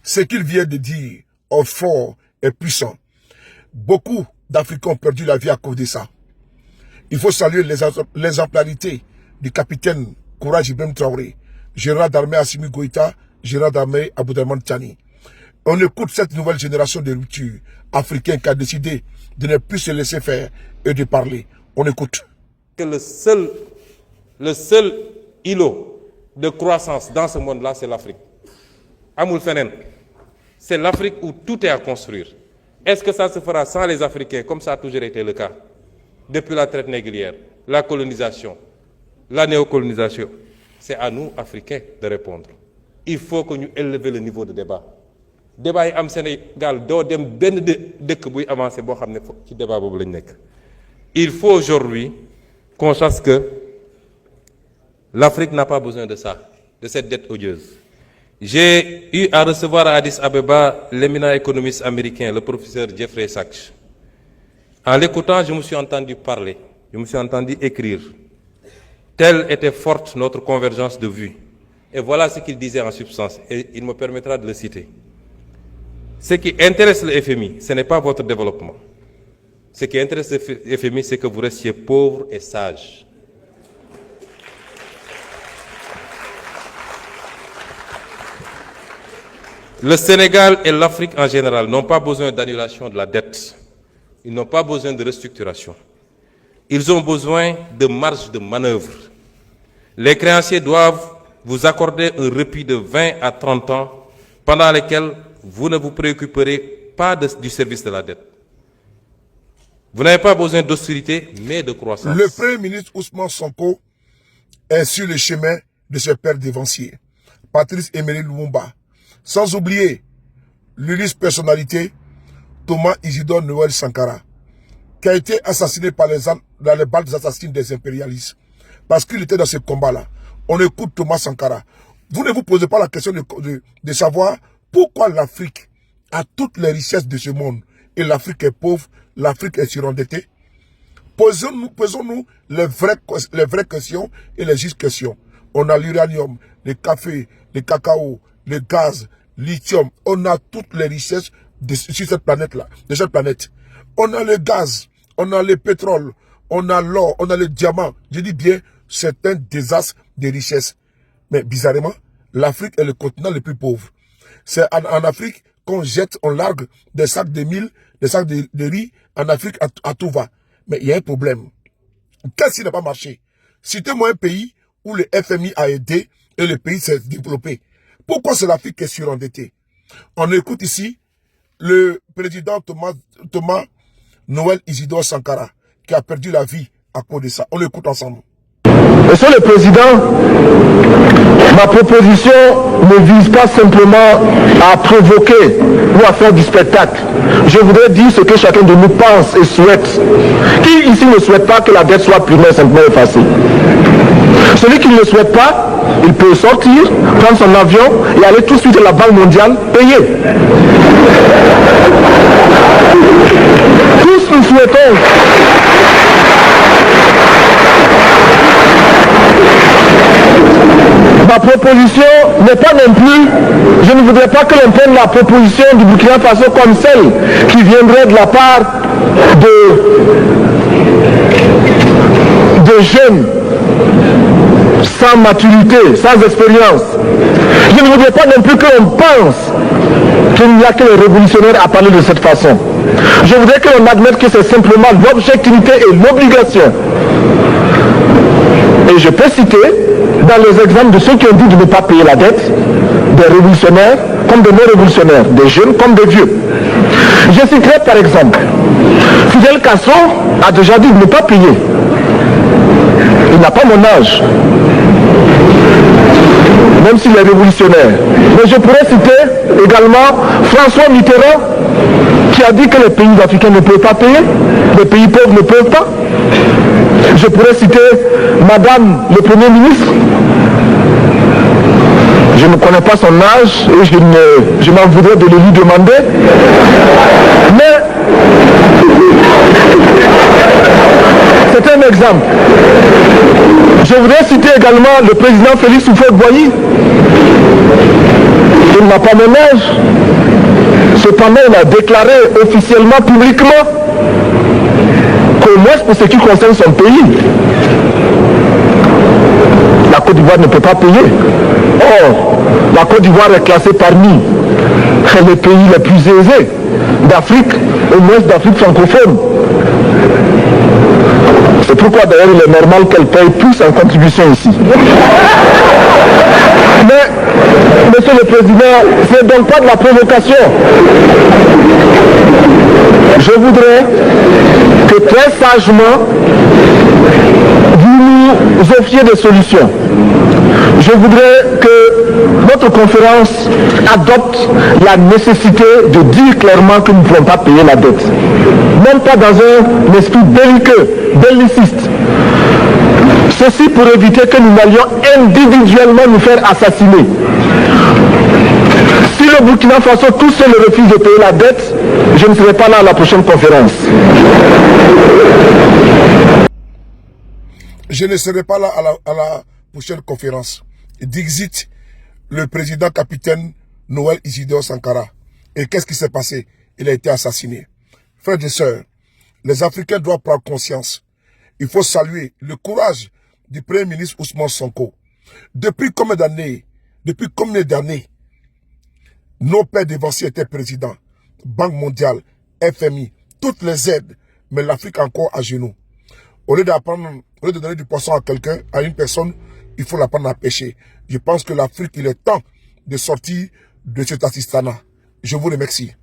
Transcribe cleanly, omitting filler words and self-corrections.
Ce qu'il vient de dire est fort et puissant. Beaucoup d'Africains ont perdu la vie à cause de ça. Il faut saluer l'exemplarité du capitaine Courage Ibrahim Traoré, général d'armée Assimi Goïta, général d'armée Abdourahmane Tiani. On écoute cette nouvelle génération de rupture africaine qui a décidé de ne plus se laisser faire et de parler. On écoute. Que le seul îlot de croissance dans ce monde-là, c'est l'Afrique. Amoul Fenen, c'est l'Afrique où tout est à construire. Est-ce que ça se fera sans les Africains, comme ça a toujours été le cas, depuis la traite négrière, la colonisation, la néocolonisation? C'est à nous, Africains, de répondre. Il faut que nous élevions le niveau de débat. Débat am Sénégal, il faut aujourd'hui qu'on sache que l'Afrique n'a pas besoin de ça, de cette dette odieuse. J'ai eu à recevoir à Addis Abeba l'éminent économiste américain, le professeur Jeffrey Sachs. En l'écoutant, je me suis entendu parler, je me suis entendu écrire. Telle était forte notre convergence de vues. Et voilà ce qu'il disait en substance, et il me permettra de le citer. Ce qui intéresse le FMI, ce n'est pas votre développement. Ce qui intéresse le FMI, c'est que vous restiez pauvres et sages. Le Sénégal et l'Afrique en général n'ont pas besoin d'annulation de la dette. Ils n'ont pas besoin de restructuration. Ils ont besoin de marge de manœuvre. Les créanciers doivent vous accorder un répit de 20 à 30 ans pendant lesquels vous ne vous préoccuperez pas du service de la dette. Vous n'avez pas besoin d'austérité, mais de croissance. Le Premier ministre Ousmane Sonko est sur le chemin de ses pères dévanciers, Patrice Emery Lumumba. Sans oublier l'illustre personnalité Thomas Isidore Noël Sankara, qui a été assassiné dans les balles des assassins des impérialistes, parce qu'il était dans ce combat-là. On écoute Thomas Sankara. Vous ne vous posez pas la question de savoir pourquoi l'Afrique a toutes les richesses de ce monde et l'Afrique est pauvre, l'Afrique est surendettée. Posons-nous les vraies questions et les justes questions. On a l'uranium, le café, le cacao, le gaz, lithium. On a toutes les richesses sur cette planète-là, de cette planète. On a le gaz, on a le pétrole, on a l'or, on a le diamant. Je dis bien, c'est un désastre de richesses. Mais bizarrement, l'Afrique est le continent le plus pauvre. C'est en Afrique qu'on jette, on largue des sacs de mil, des sacs de riz. En Afrique, à tout va. Mais il y a un problème. Qu'est-ce qui n'a pas marché? Citez-moi un pays où le FMI a aidé et le pays s'est développé. Pourquoi c'est l'Afrique qui est surendettée? On écoute ici le président Thomas Noël Isidore Sankara, qui a perdu la vie à cause de ça. On l'écoute ensemble. Monsieur le Président, ma proposition ne vise pas simplement à provoquer ou à faire du spectacle. Je voudrais dire ce que chacun de nous pense et souhaite. Qui ici ne souhaite pas que la dette soit primaire, simplement effacée? Celui qui ne le souhaite pas, il peut sortir, prendre son avion et aller tout de suite à la Banque mondiale payer. Tous nous souhaitons. Ma proposition n'est pas non plus, je ne voudrais pas que l'on prenne la proposition du Burkina Faso comme celle qui viendrait de la part de jeunes sans maturité, sans expérience. Je ne voudrais pas non plus que l'on pense qu'il n'y a que les révolutionnaires à parler de cette façon. Je voudrais que l'on admette que c'est simplement l'objectivité et l'obligation. Et je peux citer, dans les exemples de ceux qui ont dit de ne pas payer la dette, des révolutionnaires comme des non-révolutionnaires, des jeunes comme des vieux. Je citerai par exemple, Fidel Castro a déjà dit de ne pas payer. Il n'a pas mon âge, même s'il est révolutionnaire. Mais je pourrais citer également François Mitterrand, qui a dit que les pays africains ne peuvent pas payer, les pays pauvres ne peuvent pas. Je pourrais citer Madame le Premier ministre. Je ne connais pas son âge et je m'en voudrais de le lui demander. Mais c'est un exemple. Je voudrais citer également le président Félix Houphouët-Boigny, Il n'a pas mon âge. Cependant, il a déclaré officiellement, publiquement, qu'au moins pour ce qui concerne son pays, la Côte d'Ivoire ne peut pas payer. Or, la Côte d'Ivoire est classée parmi les pays les plus aisés d'Afrique, au moins d'Afrique francophone. C'est pourquoi d'ailleurs il est normal qu'elle paye plus en contribution ici. Mais, Monsieur le Président, ce n'est donc pas de la provocation. Je voudrais que très sagement, vous nous offriez des solutions. Je voudrais que notre conférence adopte la nécessité de dire clairement que nous ne pouvons pas payer la dette. Même pas dans un esprit belliciste. Ceci pour éviter que nous n'allions individuellement nous faire assassiner. Si le Burkina Faso tout seul refuse de payer la dette, je ne serai pas là à la prochaine conférence. Je ne serai pas là à la prochaine conférence. Dixit le président capitaine Noël Isidore Sankara. Et qu'est-ce qui s'est passé? Il a été assassiné. Frères et sœurs, les Africains doivent prendre conscience. Il faut saluer le courage du Premier ministre Ousmane Sonko. Depuis combien d'années nos pères dévanciers étaient présidents, Banque mondiale, FMI, toutes les aides, mais l'Afrique encore à genoux. Au lieu de donner du poisson à quelqu'un, à une personne, il faut l'apprendre à pêcher. Je pense que l'Afrique, il est temps de sortir de cet assistanat. Je vous remercie.